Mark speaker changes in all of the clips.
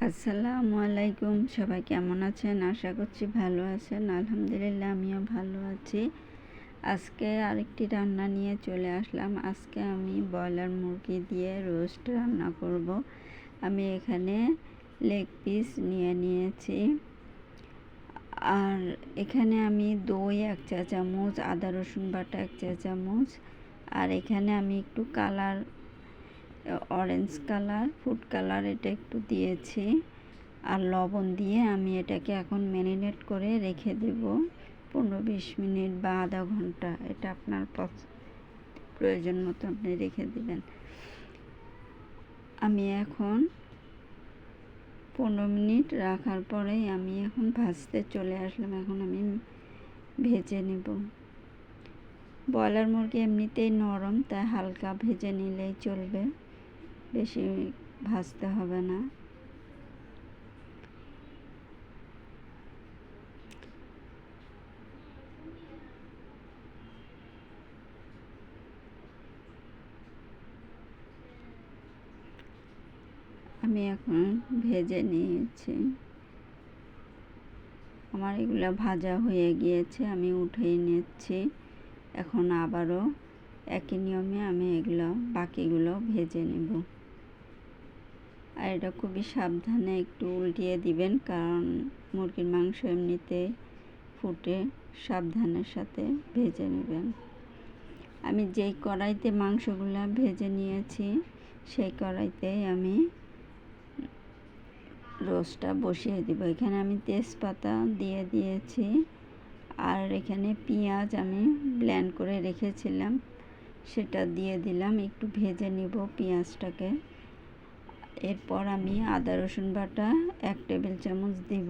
Speaker 1: আসসালামু আলাইকুম। সবাই কেমন আছেন? আশা করছি ভালো আছেন। আলহামদুলিল্লাহ আমিও ভালো আছি। আজকে আরেকটি রান্না নিয়ে চলে আসলাম। আজকে আমি ব্রয়লার মুরগি দিয়ে রোস্ট রান্না করব। আমি এখানে লেগ পিস নিয়ে নিয়েছি, আর এখানে আমি দই 1 চা চামচ, আদা রসুন বাটা 1 চা চামচ, আর এখানে আমি একটু colour, orange colour, food colour এটা একটু দিয়েছি, আর লবণ দিয়ে আমি এটাকে এখন ম্যারিনেট করে রেখে দেব 15-20 মিনিট বা আধা ঘন্টা। এটা আপনার প্রয়োজন মতো আপনি রেখে দেবেন। আমি এখন 15 মিনিট রাখার পরেই আমি এখন ভাজতে চলে আসলাম। এখন আমি ভেজে নেব। ব্রয়লার মুরগি এমনিতেই নরম, তাই হালকা ভেজে নিলেই চলবে, বেশি ভাজতে হবে না। আমি এখন ভেজে নিয়েছি, আমার এগুলো ভাজা হয়ে গিয়েছে, আমি উঠিয়ে নিচ্ছি। এখন আবারও একই নিয়মে আমি এগুলো বাকিগুলো ভেজে নেব। আর এটা খুবই সাবধানে একটু উল্টিয়ে দিবেন, কারণ মুরগির মাংস এমনিতে ফুটে, সাবধানের সাথে ভেজে নেবেন। আমি যেই কড়াইতে মাংসগুলো ভেজে নিয়েছি সেই কড়াইতেই আমি রোস্টটা বসিয়ে দিব। এখানে আমি তেজপাতা দিয়ে দিয়েছি, আর এখানে পেঁয়াজ আমি ব্লেন্ড করে রেখেছিলাম সেটা দিয়ে দিলাম। একটু ভেজে নিব পেঁয়াজটাকে। এরপর আমি আদা রসুন বাটা 1 টেবিল চামচ দিব,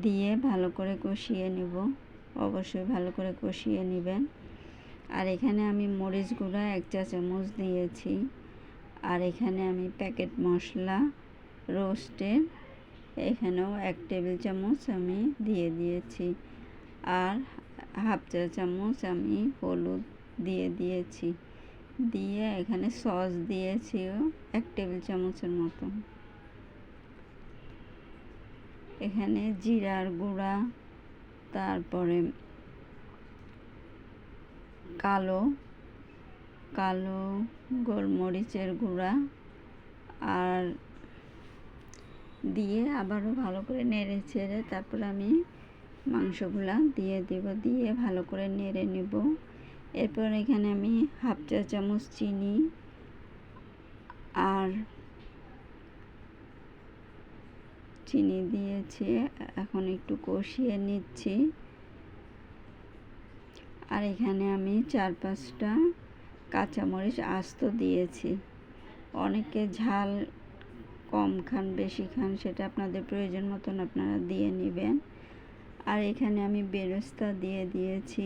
Speaker 1: দিয়ে ভালো করে কষিয়ে নেব। অবশ্যই ভালো করে কষিয়ে নেবেন। আর এখানে আমি মরিচ গুঁড়া 1 চা চামচ দিয়েছি, আর এখানে আমি প্যাকেট মশলা রোস্টের এখানেও 1 টেবিল চামচ আমি দিয়ে দিয়েছি, আর হাফ চা চামচ আমি হলুদ দিয়ে দিয়েছি, দিয়ে এখানে সস দিয়েছি 1 টেবিল চামচের মতো। এখানে জিরার গুঁড়া, তারপরে কালো গোলমরিচের গুঁড়া, আর দিয়ে আবারও ভালো করে নেড়ে ছেড়ে তারপর আমি মাংসগুলা দিয়ে দেব, দিয়ে ভালো করে নেড়ে নেব। এরপর এখানে আমি হাফ চা চামচ চিনি দিয়েছি। এখন একটু কষিয়ে নিচ্ছি। আর এখানে আমি 4-5টা কাঁচামরিচ আস্ত দিয়েছি। অনেকে ঝাল কম খান, বেশি খান, সেটা আপনাদের প্রয়োজন মতন আপনারা দিয়ে নেবেন। আর এখানে আমি বেরেস্তা দিয়ে দিয়েছি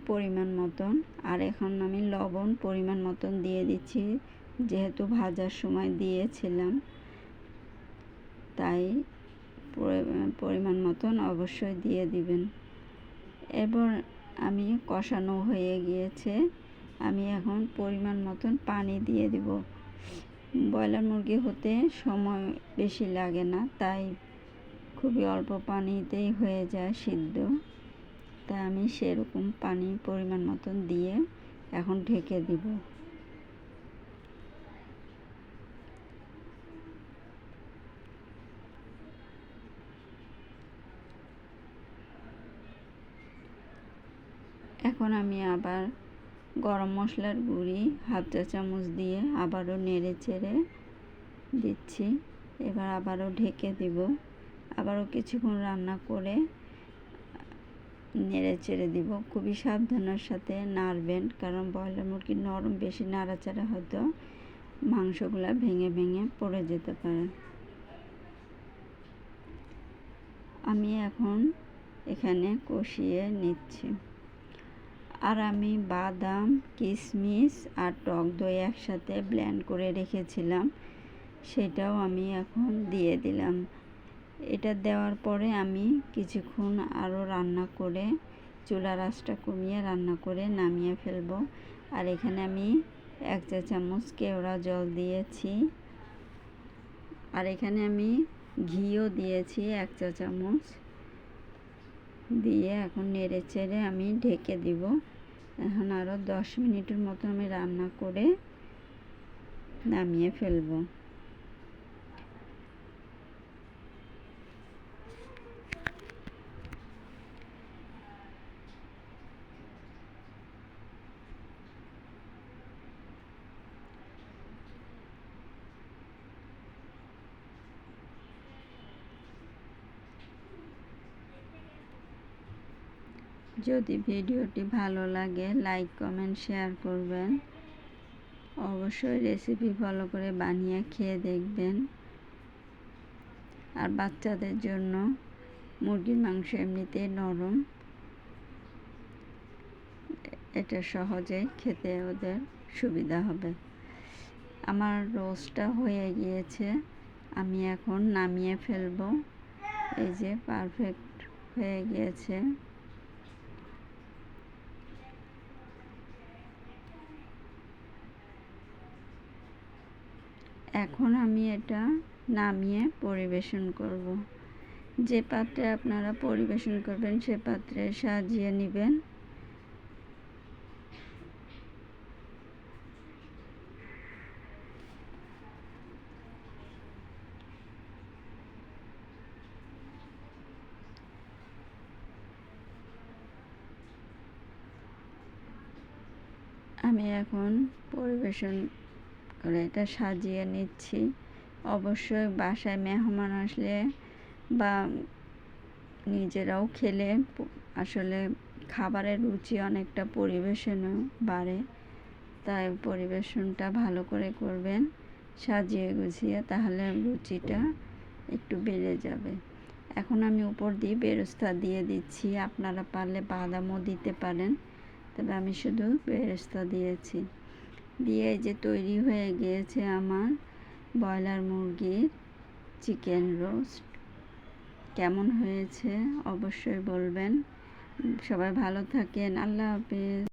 Speaker 1: পরিমাণ মতন। আর এখন আমি লবণ পরিমাণ মতন দিয়ে দিচ্ছি, যেহেতু ভাজার সময় দিয়েছিলাম, তাই পরিমাণ মতন অবশ্যই দিয়ে দিবেন। এবার আমি কষানো হয়ে গিয়েছে, আমি এখন পরিমাণ মতন পানি দিয়ে দিব। ব্রয়লার মুরগি হতে সময় বেশি লাগে না, তাই খুবই অল্প পানিতেই হয়ে যায় সিদ্ধ, তাই আমি সেরকম পানি পরিমাণ মতন দিয়ে এখন ঢেকে দিব। এখন আমি আবার গরম মশলার গুঁড়ি হাফ চা চামচ দিয়ে আবারও নেড়ে চেড়ে দিচ্ছি। এবার আবারও ঢেকে দিব, আবারও কিছুক্ষণ রান্না করে নেড়ে চেড়ে দিব। খুবই সাবধানের সাথে নাড়বেন, কারণ ব্রয়লার মুরগি নরম, বেশি নাড়াচাড়া হয়তো মাংসগুলা ভেঙে ভেঙে পড়ে যেতে পারে। আমি এখন এখানে কষিয়ে নিচ্ছি। আর আমি বাদাম, কিশমিশ আর টক দই একসাথে ব্লেন্ড করে রেখেছিলাম, সেটাও আমি এখন দিয়ে দিলাম। এটা দেওয়ার পরে আমি কিছুক্ষণ আরও রান্না করে, চুলার আঁচটা কমিয়ে রান্না করে নামিয়ে ফেলবো। আর এখানে আমি 1 চা চামচ কেওড়া জল দিয়েছি, আর এখানে আমি ঘিও দিয়েছি 1 চা চামচ দিয়ে এখন নেড়ে চেড়ে আমি ঢেকে দিব। এখন আরও 10 মিনিটের মতো আমি রান্না করে নামিয়ে ফেলবো। যদি ভিডিওটি ভালো লাগে লাইক কমেন্ট শেয়ার করবেন। অবশ্যই রেসিপি ফলো করে বানিয়ে খেয়ে দেখবেন। আর বাচ্চাদের জন্য মুরগির মাংস এমনিতেই নরম, এটা সহজে খেতে ওদের সুবিধা হবে। আমার রোস্টটা হয়ে গিয়েছে, আমি এখন নামিয়ে ফেলবো। এই যে পারফেক্ট হয়ে গিয়েছে। এখন আমি এটা নামিয়ে পরিবেশন করব। যে পাত্রে আপনারা পরিবেশন করবেন সে পাত্রে সাজিয়ে নেবেন। আমি এখন পরিবেশন করে এটা সাজিয়ে নিচ্ছি। অবশ্যই বাসায় মেহমান আসলে বা নিজেরাও খেলে আসলে খাবারের রুচি অনেকটা পরিবেশনও বাড়ে। তাই পরিবেশনটা ভালো করে করবেন সাজিয়ে গুছিয়ে, তাহলে রুচিটা একটু বেড়ে যাবে। এখন আমি উপর দিয়ে বেরেস্তা দিয়ে দিচ্ছি। আপনারা পারলে বাদামও দিতে পারেন, তবে আমি শুধু বেরেস্তা দিয়েছি। দিয়ে যে তৈরি হয়ে গিয়েছে আমার ব্রয়লার মুরগির চিকেন রোস্ট। কেমন হয়েছে অবশ্যই বলবেন। সবাই ভালো থাকেন। আল্লাহ হাফেজ।